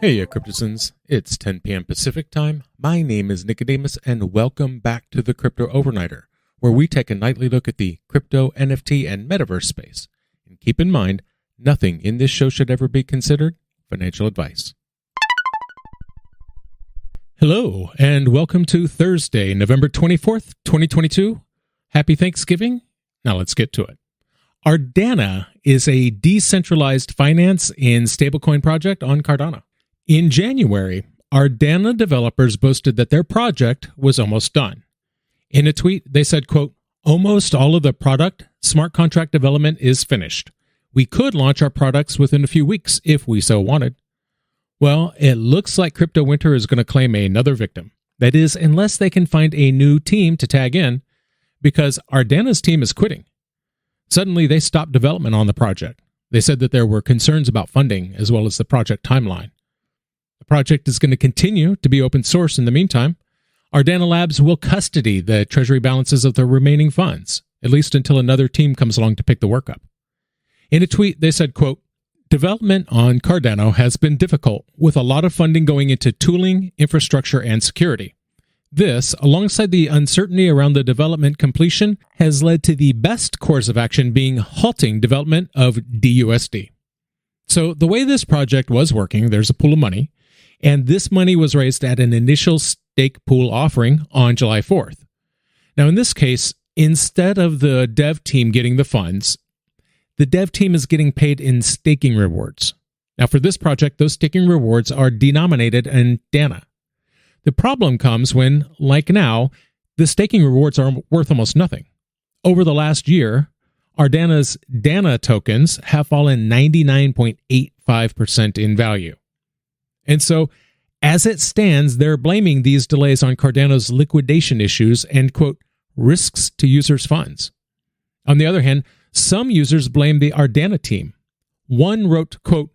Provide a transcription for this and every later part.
Heya Cryptozens, it's 10 p.m. Pacific time. My name is Nikodemus, and welcome back to the Crypto Overnighter, where we take a nightly look at the crypto, NFT, and metaverse space. And keep in mind, nothing in this show should ever be considered financial advice. Hello, and welcome to Thursday, November 24th, 2022. Happy Thanksgiving. Now let's get to it. Ardana is a decentralized finance and stablecoin project on Cardano. In January, Ardana developers boasted that their project was almost done. In a tweet, they said, quote, "Almost all of the product smart contract development is finished. We could launch our products within a few weeks if we so wanted." Well, it looks like crypto winter is going to claim another victim. That is, unless they can find a new team to tag in, because Ardana's team is quitting. Suddenly, they stopped development on the project. They said that there were concerns about funding as well as the project timeline. The project is going to continue to be open source in the meantime. Ardana Labs will custody the treasury balances of the remaining funds, at least until another team comes along to pick the work up. In a tweet, they said, quote, "Development on Cardano has been difficult, with a lot of funding going into tooling, infrastructure, and security. This, alongside the uncertainty around the development completion, has led to the best course of action being halting development of DUSD." So the way this project was working, there's a pool of money, and this money was raised at an initial stake pool offering on July 4th. Now, in this case, instead of the dev team getting the funds, the dev team is getting paid in staking rewards. Now, for this project, those staking rewards are denominated in Dana. The problem comes when, like now, the staking rewards are worth almost nothing. Over the last year, Ardana's Dana tokens have fallen 99.85% in value. And so, as it stands, they're blaming these delays on Cardano's liquidation issues and, quote, risks to users' funds. On the other hand, some users blame the Ardana team. One wrote, quote,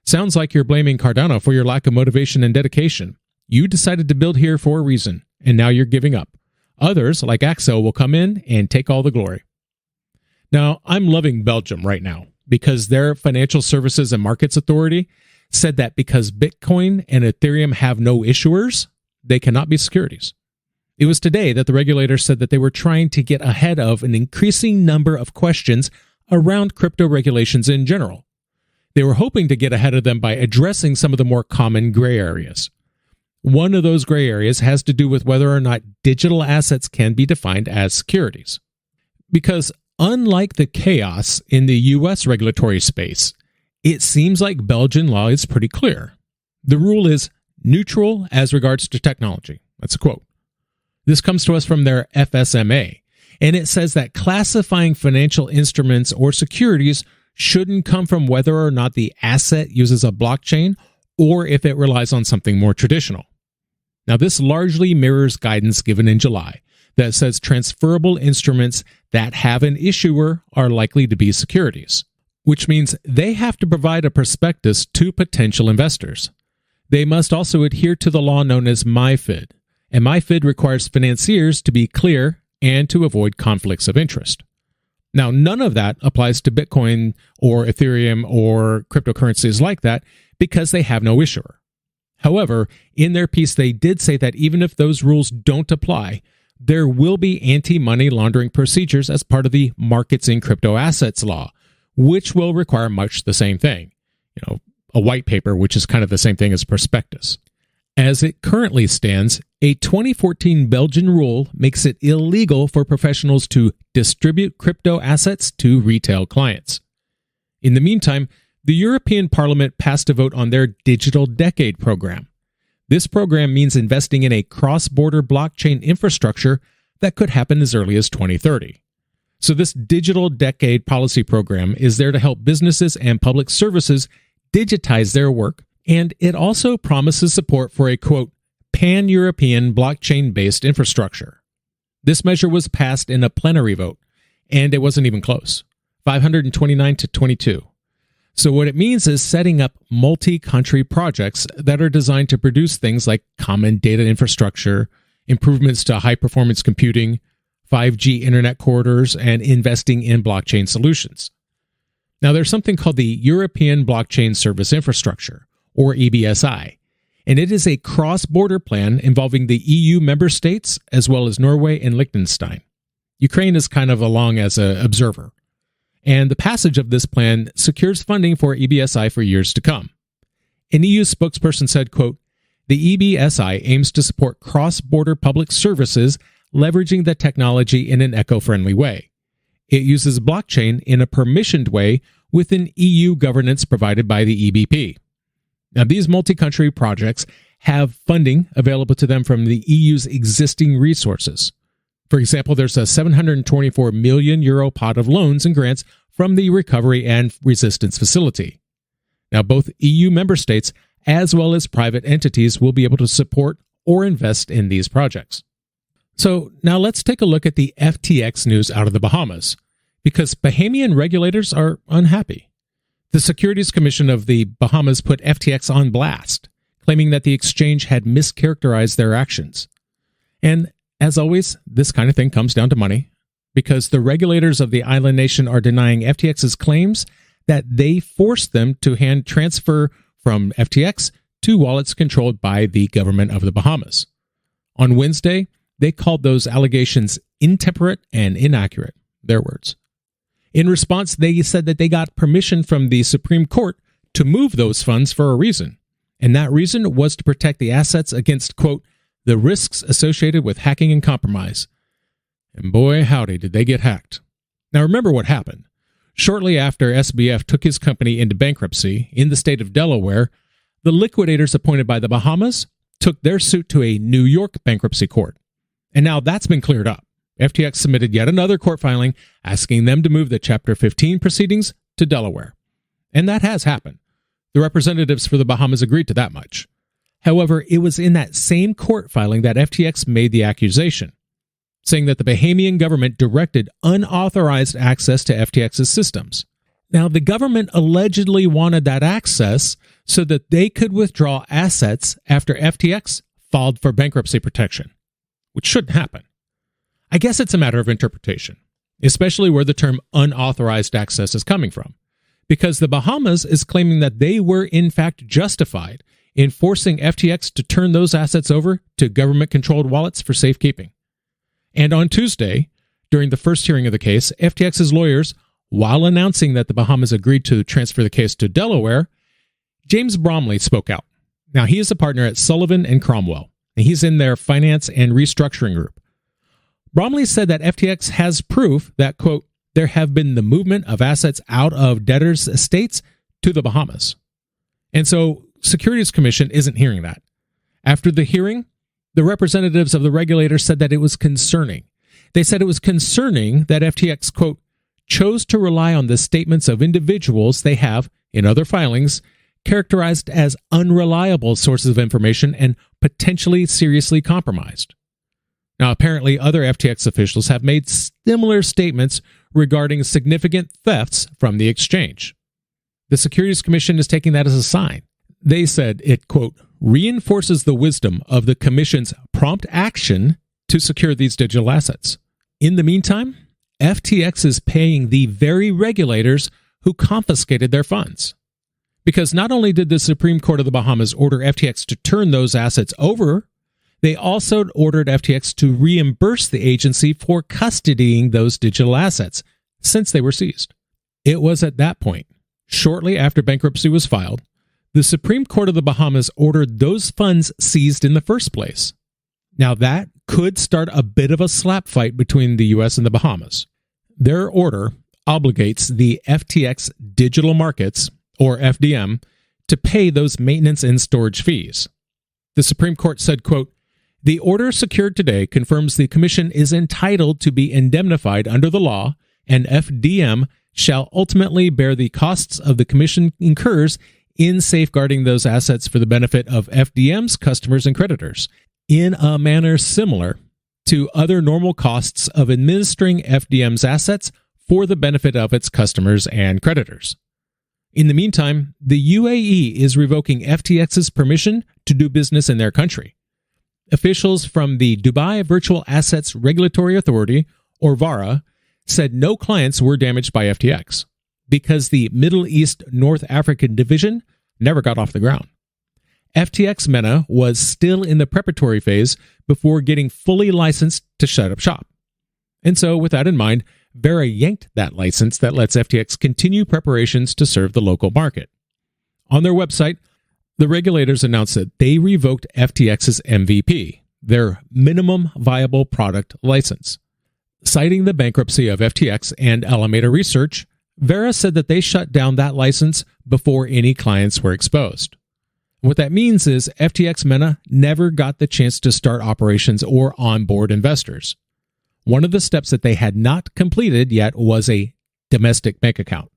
"Sounds like you're blaming Cardano for your lack of motivation and dedication. You decided to build here for a reason, and now you're giving up. Others, like Axel, will come in and take all the glory." Now, I'm loving Belgium right now because their Financial Services and Markets Authority said that because Bitcoin and Ethereum have no issuers, they cannot be securities. It was today that the regulator said that they were trying to get ahead of an increasing number of questions around crypto regulations in general. They were hoping to get ahead of them by addressing some of the more common gray areas. One of those gray areas has to do with whether or not digital assets can be defined as securities. Because unlike the chaos in the U.S. regulatory space, it seems like Belgian law is pretty clear. The rule is neutral as regards to technology. That's a quote. This comes to us from their FSMA, and it says that classifying financial instruments or securities shouldn't come from whether or not the asset uses a blockchain or if it relies on something more traditional. Now, this largely mirrors guidance given in July that says transferable instruments that have an issuer are likely to be securities, which means they have to provide a prospectus to potential investors. They must also adhere to the law known as MiFID, and MiFID requires financiers to be clear and to avoid conflicts of interest. Now, none of that applies to Bitcoin or Ethereum or cryptocurrencies like that because they have no issuer. However, in their piece, they did say that even if those rules don't apply, there will be anti-money laundering procedures as part of the Markets in Crypto Assets law, which will require much the same thing. A white paper, which is kind of the same thing as prospectus. As it currently stands, a 2014 Belgian rule makes it illegal for professionals to distribute crypto assets to retail clients. In the meantime, the European Parliament passed a vote on their Digital Decade program. This program means investing in a cross-border blockchain infrastructure that could happen as early as 2030. So this Digital Decade policy program is there to help businesses and public services digitize their work, and it also promises support for a, quote, pan-European blockchain-based infrastructure. This measure was passed in a plenary vote, and it wasn't even close, 529 to 22. So what it means is setting up multi-country projects that are designed to produce things like common data infrastructure, improvements to high-performance computing, 5G internet corridors, and investing in blockchain solutions. Now, there's something called the European Blockchain Service Infrastructure, or EBSI, and it is a cross-border plan involving the EU member states as well as Norway and Liechtenstein. Ukraine is kind of along as an observer. And the passage of this plan secures funding for EBSI for years to come. An EU spokesperson said, quote, "The EBSI aims to support cross-border public services leveraging the technology in an eco-friendly way. It uses blockchain in a permissioned way within EU governance provided by the EBP." Now, these multi-country projects have funding available to them from the EU's existing resources. For example, there's a 724 million euro pot of loans and grants from the Recovery and Resistance Facility. Now, both EU member states as well as private entities will be able to support or invest in these projects. So now let's take a look at the FTX news out of the Bahamas, because Bahamian regulators are unhappy. The Securities Commission of the Bahamas put FTX on blast, claiming that the exchange had mischaracterized their actions. And as always, this kind of thing comes down to money, because the regulators of the island nation are denying FTX's claims that they forced them to hand transfer from FTX to wallets controlled by the government of the Bahamas. On Wednesday, they called those allegations intemperate and inaccurate, their words. In response, they said that they got permission from the Supreme Court to move those funds for a reason, and that reason was to protect the assets against, quote, "the risks associated with hacking and compromise." And boy, howdy, did they get hacked. Now remember what happened. Shortly after SBF took his company into bankruptcy in the state of Delaware, the liquidators appointed by the Bahamas took their suit to a New York bankruptcy court. And now that's been cleared up. FTX submitted yet another court filing asking them to move the Chapter 15 proceedings to Delaware. And that has happened. The representatives for the Bahamas agreed to that much. However, it was in that same court filing that FTX made the accusation, saying that the Bahamian government directed unauthorized access to FTX's systems. Now, the government allegedly wanted that access so that they could withdraw assets after FTX filed for bankruptcy protection, which shouldn't happen. I guess it's a matter of interpretation, especially where the term unauthorized access is coming from, because the Bahamas is claiming that they were in fact justified in forcing FTX to turn those assets over to government-controlled wallets for safekeeping. And on Tuesday, during the first hearing of the case, FTX's lawyers, while announcing that the Bahamas agreed to transfer the case to Delaware, James Bromley spoke out. Now, he is a partner at Sullivan and Cromwell, and he's in their finance and restructuring group. Bromley said that FTX has proof that, quote, "there have been the movement of assets out of debtors' estates to the Bahamas." And so, Securities Commission isn't hearing that. After the hearing, the representatives of the regulator said that it was concerning. They said it was concerning that FTX, quote, "chose to rely on the statements of individuals they have, in other filings, characterized as unreliable sources of information and potentially seriously compromised." Now, apparently, other FTX officials have made similar statements regarding significant thefts from the exchange. The Securities Commission is taking that as a sign. They said it, quote, "reinforces the wisdom of the Commission's prompt action to secure these digital assets. In the meantime, FTX is paying the very regulators who confiscated their funds." Because not only did the Supreme Court of the Bahamas order FTX to turn those assets over, they also ordered FTX to reimburse the agency for custodying those digital assets since they were seized. It was at that point, shortly after bankruptcy was filed, the Supreme Court of the Bahamas ordered those funds seized in the first place. Now that could start a bit of a slap fight between the U.S. and the Bahamas. Their order obligates the FTX digital markets, or FDM, to pay those maintenance and storage fees. The Supreme Court said, quote, "The order secured today confirms the Commission is entitled to be indemnified under the law, and FDM shall ultimately bear the costs of the Commission incurs in safeguarding those assets for the benefit of FDM's customers and creditors, in a manner similar to other normal costs of administering FDM's assets for the benefit of its customers and creditors. In the meantime, the UAE is revoking FTX's permission to do business in their country. Officials from the Dubai Virtual Assets Regulatory Authority, or VARA, said no clients were damaged by FTX because the Middle East North African division never got off the ground. FTX Meta was still in the preparatory phase before getting fully licensed to shut up shop. And so, with that in mind, Vera yanked that license that lets FTX continue preparations to serve the local market. On their website, the regulators announced that they revoked FTX's MVP, their minimum viable product license. Citing the bankruptcy of FTX and Alameda Research, Vera said that they shut down that license before any clients were exposed. What that means is FTX Meta never got the chance to start operations or onboard investors. One of the steps that they had not completed yet was a domestic bank account,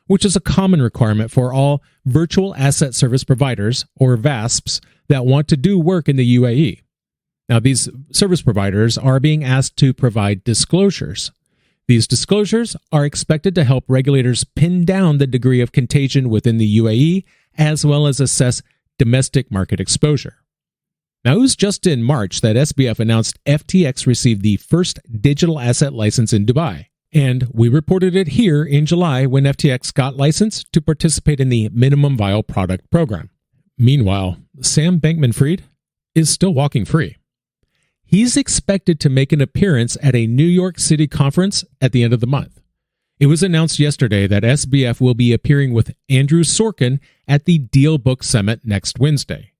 which is a common requirement for all virtual asset service providers, or VASPs, that want to do work in the UAE. Now, these service providers are being asked to provide disclosures. These disclosures are expected to help regulators pin down the degree of contagion within the UAE, as well as assess domestic market exposure. Now, it was just in March that SBF announced FTX received the first digital asset license in Dubai, and we reported it here in July when FTX got licensed to participate in the minimum viable product program. Meanwhile, Sam Bankman-Fried is still walking free. He's expected to make an appearance at a New York City conference at the end of the month. It was announced yesterday that SBF will be appearing with Andrew Sorkin at the Deal Book Summit next Wednesday.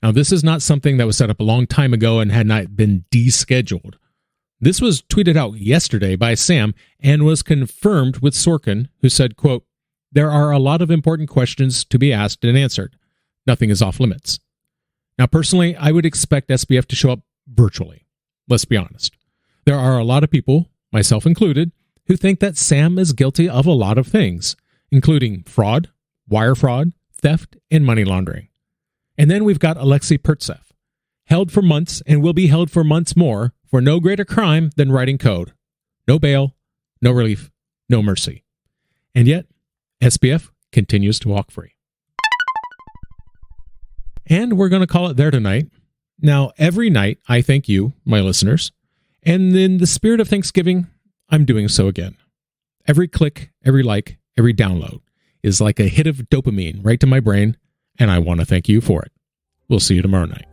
Now, this is not something that was set up a long time ago and had not been descheduled. This was tweeted out yesterday by Sam and was confirmed with Sorkin, who said, quote, "There are a lot of important questions to be asked and answered. Nothing is off limits." Now, personally, I would expect SBF to show up virtually. Let's be honest. There are a lot of people, myself included, who think that Sam is guilty of a lot of things, including fraud, wire fraud, theft, and money laundering. And then we've got Alexei Pertsev, held for months and will be held for months more for no greater crime than writing code. No bail, no relief, no mercy. And yet, SBF continues to walk free. And we're going to call it there tonight. Now, every night, I thank you, my listeners, and in the spirit of Thanksgiving, I'm doing so again. Every click, every like, every download is like a hit of dopamine right to my brain, and I want to thank you for it. We'll see you tomorrow night.